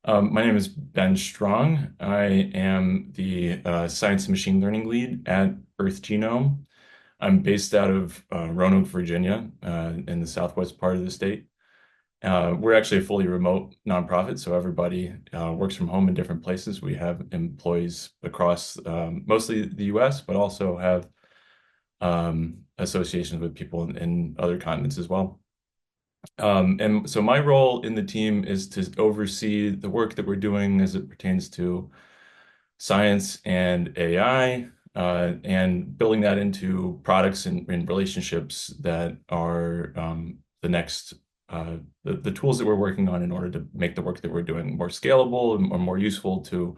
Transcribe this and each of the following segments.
My name is Ben Strong. I am the science and machine learning lead at Earth Genome. I'm based out of Roanoke, Virginia, in the southwest part of the state. We're actually a fully remote nonprofit, so everybody works from home in different places. We have employees across mostly the US, but also have associations with people in other continents as well. And so my role in the team is to oversee the work that we're doing as it pertains to science and AI, and building that into products and relationships that are the tools that we're working on in order to make the work that we're doing more scalable and or more useful to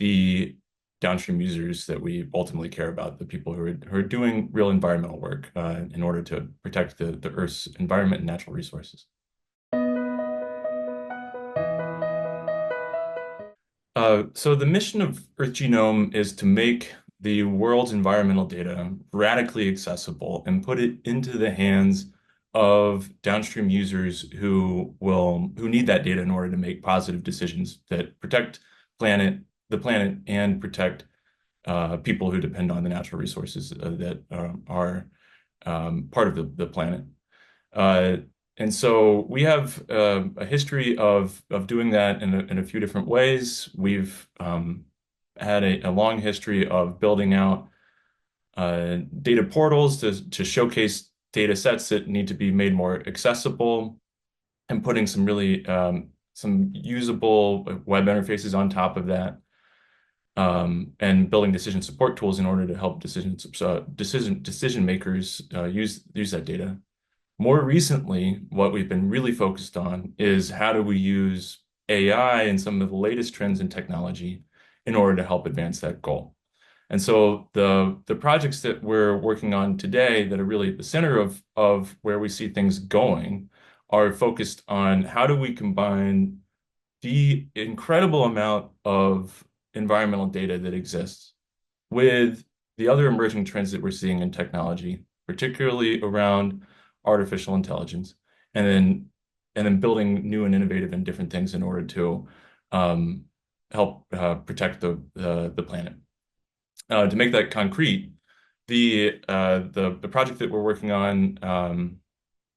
the downstream users that we ultimately care about, the people who are doing real environmental work in order to protect the Earth's environment and natural resources. So the mission of Earth Genome is to make the world's environmental data radically accessible and put it into the hands of downstream users who need that data in order to make positive decisions that protect the planet and protect people who depend on the natural resources that are part of the planet. Uh, and so we have a history of doing that in a few different ways. We've had a long history of building out data portals to showcase data sets that need to be made more accessible and putting some really some usable web interfaces on top of that, and building decision support tools in order to help decision makers use that data. More recently, what we've been really focused on is how do we use AI and some of the latest trends in technology in order to help advance that goal. And so the projects that we're working on today that are really at the center of where we see things going are focused on how do we combine the incredible amount of environmental data that exists with the other emerging trends that we're seeing in technology, particularly around artificial intelligence, and then building new and innovative and different things in order to help protect the planet. To make that concrete, the project that we're working on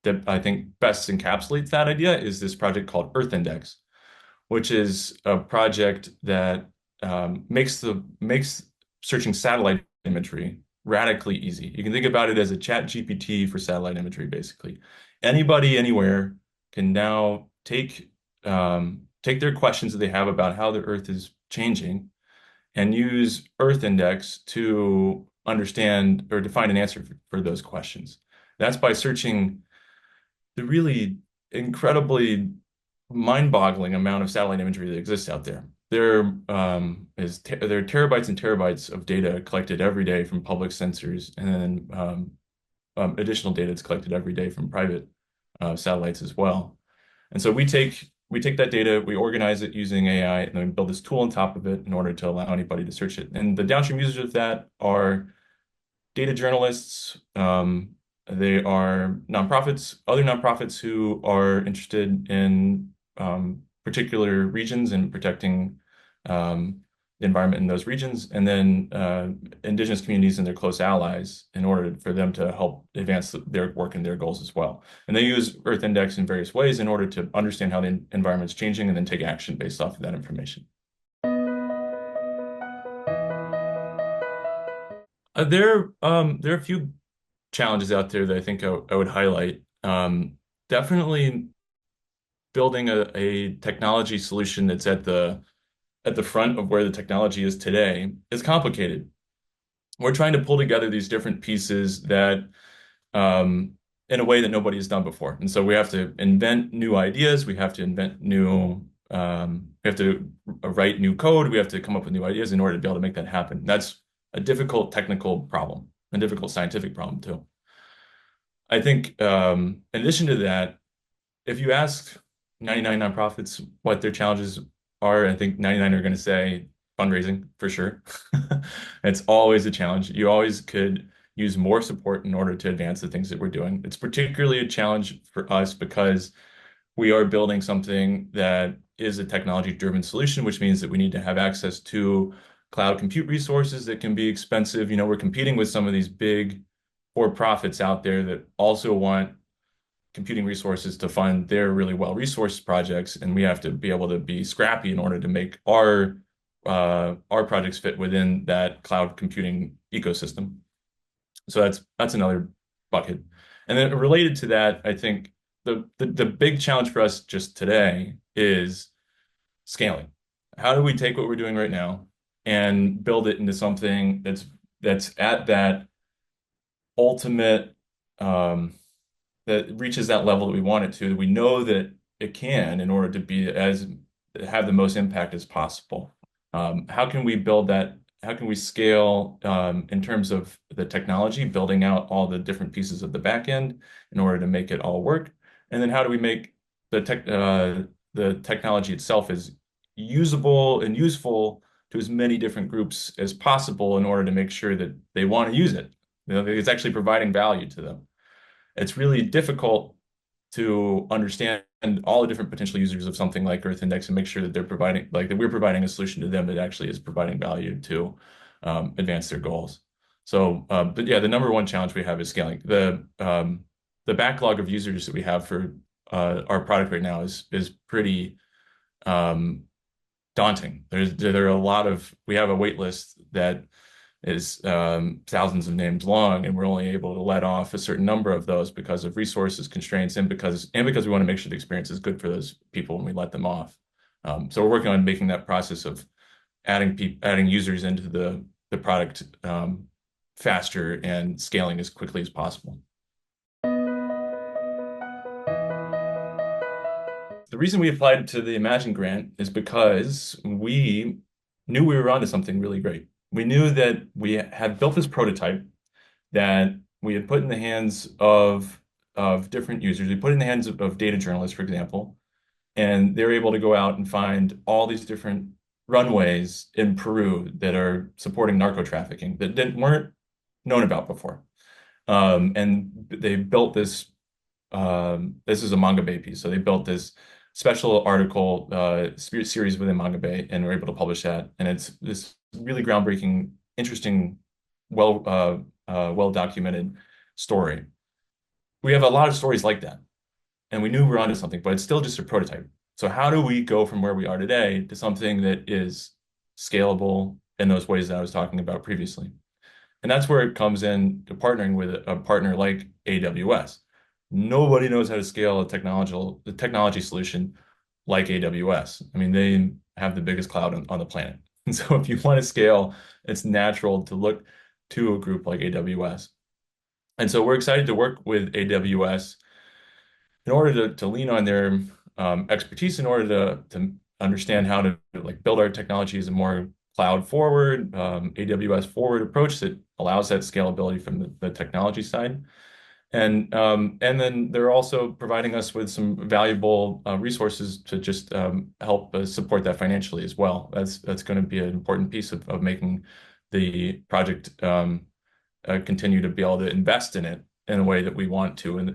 that I think best encapsulates that idea is this project called Earth Index, which is a project that makes searching satellite imagery radically easy. You can think about it as a chat GPT for satellite imagery, basically. Anybody, anywhere can now take their questions that they have about how the Earth is changing and use Earth Index to understand or to find an answer for those questions. That's by searching the really incredibly mind-boggling amount of satellite imagery that exists out there. There are terabytes and terabytes of data collected every day from public sensors, and then additional data that's collected every day from private satellites as well. And so we take that data, we organize it using AI, and then build this tool on top of it in order to allow anybody to search it. And the downstream users of that are data journalists. They are nonprofits, other nonprofits who are interested in particular regions and protecting the environment in those regions, and then indigenous communities and their close allies in order for them to help advance their work and their goals as well. And they use Earth Index in various ways in order to understand how the environment's changing and then take action based off of that information. There are a few challenges out there that I think I would highlight. Definitely building a technology solution that's at the front of where the technology is today is complicated. We're trying to pull together these different pieces that in a way that nobody has done before. And so we have to invent new ideas, we have to invent we have to write new code, we have to come up with new ideas in order to be able to make that happen. That's a difficult technical problem, a difficult scientific problem too. I think in addition to that, if you ask 99 nonprofits what their challenges are, I think 99 are going to say fundraising for sure. It's always a challenge. You always could use more support in order to advance the things that we're doing. It's particularly a challenge for us because we are building something that is a technology-driven solution, which means that we need to have access to cloud compute resources that can be expensive. You know, we're competing with some of these big for-profits out there that also want computing resources to fund their really well-resourced projects, and we have to be able to be scrappy in order to make our projects fit within that cloud computing ecosystem. So that's another bucket. And then related to that, I think the big challenge for us just today is scaling. How do we take what we're doing right now and build it into something that's at that ultimate that reaches that level that we want it to, that we know that it can in order to be as have the most impact as possible. How can we build that? How can we scale in terms of the technology, building out all the different pieces of the back end in order to make it all work? And then how do we make the technology itself as usable and useful to as many different groups as possible in order to make sure that they want to use it? You know, it's actually providing value to them. It's really difficult to understand all the different potential users of something like Earth Index and make sure that they're providing, like that we're providing a solution to them that actually is providing value to advance their goals. So, but yeah, the number one challenge we have is scaling. The backlog of users that we have for our product right now is pretty um, daunting. There are a lot of we have a wait list that is thousands of names long, and we're only able to let off a certain number of those because of resources constraints and because we want to make sure the experience is good for those people when we let them off. So we're working on making that process of adding users into the product faster and scaling as quickly as possible. The reason we applied to the Imagine grant is because we knew we were onto something really great. We knew that we had built this prototype that we had put in the hands of different users. We put it in the hands of data journalists, for example, and they're able to go out and find all these different runways in Peru that are supporting narco trafficking that weren't known about before. And they built this. This is a manga bay piece, so they built this special article series within Manga Bay, and we're able to publish that. And it's this really groundbreaking, interesting, well documented story. We have a lot of stories like that, and we knew we were onto something, but it's still just a prototype. So how do we go from where we are today to something that is scalable in those ways that I was talking about previously? And that's where it comes in to partnering with a partner like AWS. Nobody knows how to scale the technology solution like AWS. I mean, they have the biggest cloud on the planet. And so if you want to scale, it's natural to look to a group like AWS. And so we're excited to work with AWS in order to lean on their expertise in order to understand how to like build our technology as a more cloud forward, AWS forward approach that allows that scalability from the technology side. And then they're also providing us with some valuable resources to just help support that financially as well. That's going to be an important piece of making the project continue to be able to invest in it in a way that we want to in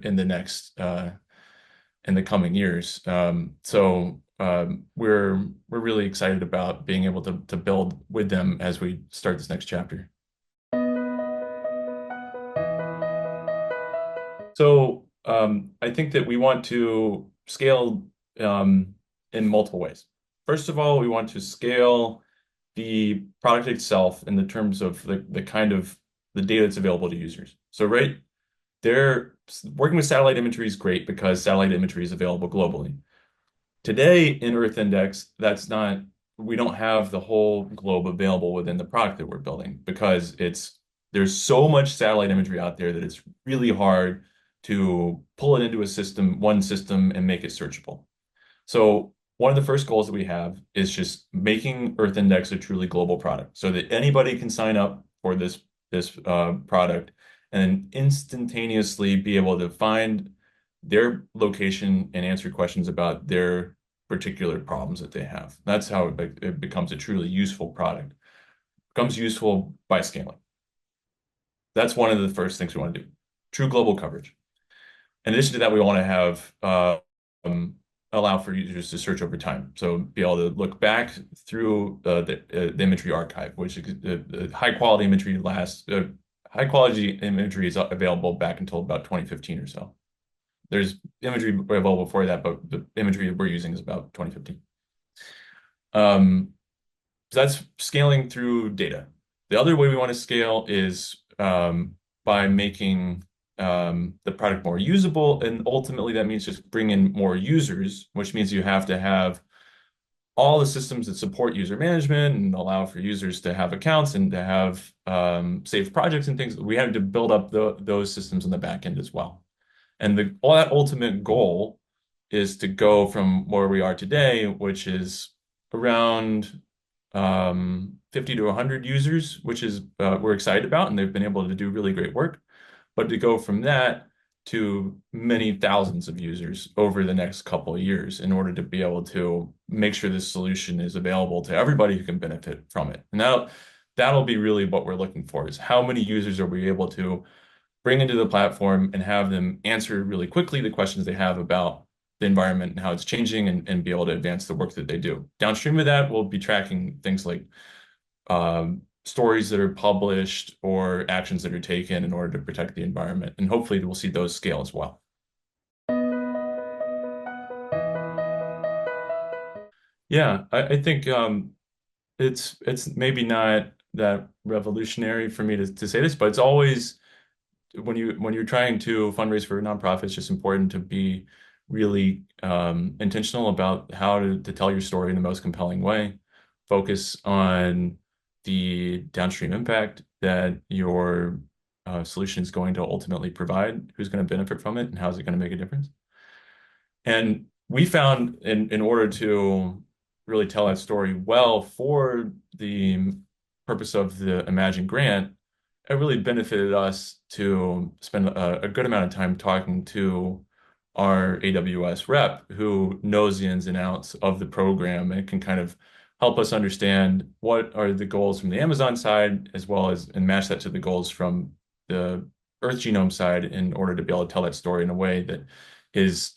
the coming years. We're really excited about being able to build with them as we start this next chapter. So I think that we want to scale in multiple ways. First of all, we want to scale the product itself in the terms of the kind of the data that's available to users. So right there, working with satellite imagery is great because satellite imagery is available globally. Today in Earth Index, we don't have the whole globe available within the product that we're building because there's so much satellite imagery out there that it's really hard to pull it into one system and make it searchable. So one of the first goals that we have is just making Earth Index a truly global product so that anybody can sign up for this product and instantaneously be able to find their location and answer questions about their particular problems that they have. That's how it becomes a truly useful product. It becomes useful by scaling. That's one of the first things we want to do. True global coverage. In addition to that, we want to have allow for users to search over time. So be able to look back through the imagery archive, which high quality imagery high quality imagery is available back until about 2015 or so. There's imagery available before that, but the imagery we're using is about 2015. So that's scaling through data. The other way we want to scale is by making the product more usable, and ultimately that means just bring in more users, which means you have to have all the systems that support user management and allow for users to have accounts and to have saved projects and things. We had to build up those systems in the back end as well. And all that ultimate goal is to go from where we are today, which is around 50 to 100 users, which is we're excited about, and they've been able to do really great work. But to go from that to many thousands of users over the next couple of years in order to be able to make sure this solution is available to everybody who can benefit from it. And that'll be really what we're looking for, is how many users are we able to bring into the platform and have them answer really quickly the questions they have about the environment and how it's changing, and be able to advance the work that they do. Downstream of that, we'll be tracking things like stories that are published or actions that are taken in order to protect the environment. And hopefully we'll see those scale as well. Yeah, I think it's maybe not that revolutionary for me to say this, but it's always when you're trying to fundraise for a nonprofit, it's just important to be really intentional about how to tell your story in the most compelling way. Focus on the downstream impact that your solution is going to ultimately provide, who's going to benefit from it, and how is it going to make a difference. And we found in order to really tell that story well for the purpose of the Imagine grant, it really benefited us to spend a good amount of time talking to our AWS rep who knows the ins and outs of the program and can kind of help us understand what are the goals from the Amazon side, as well as and match that to the goals from the Earth Genome side in order to be able to tell that story in a way that is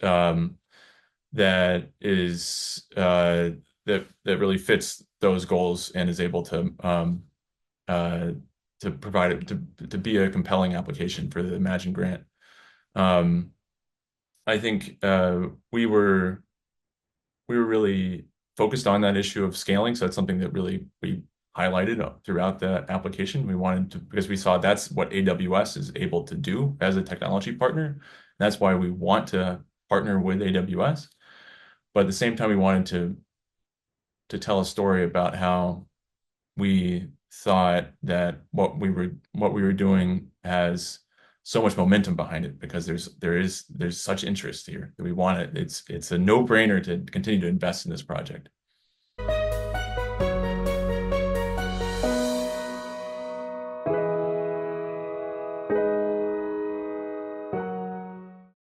that is that really fits those goals and is able uh, to provide it to be a compelling application for the Imagine grant. Um, I think we were really focused on that issue of scaling, so that's something that really we highlighted throughout the application. We wanted to, because we saw that's what AWS is able to do as a technology partner. That's why we want to partner with AWS. But at the same time, we wanted to tell a story about how we thought that what we were doing has so much momentum behind it, because there's such interest here that we want it. It's a no-brainer to continue to invest in this project.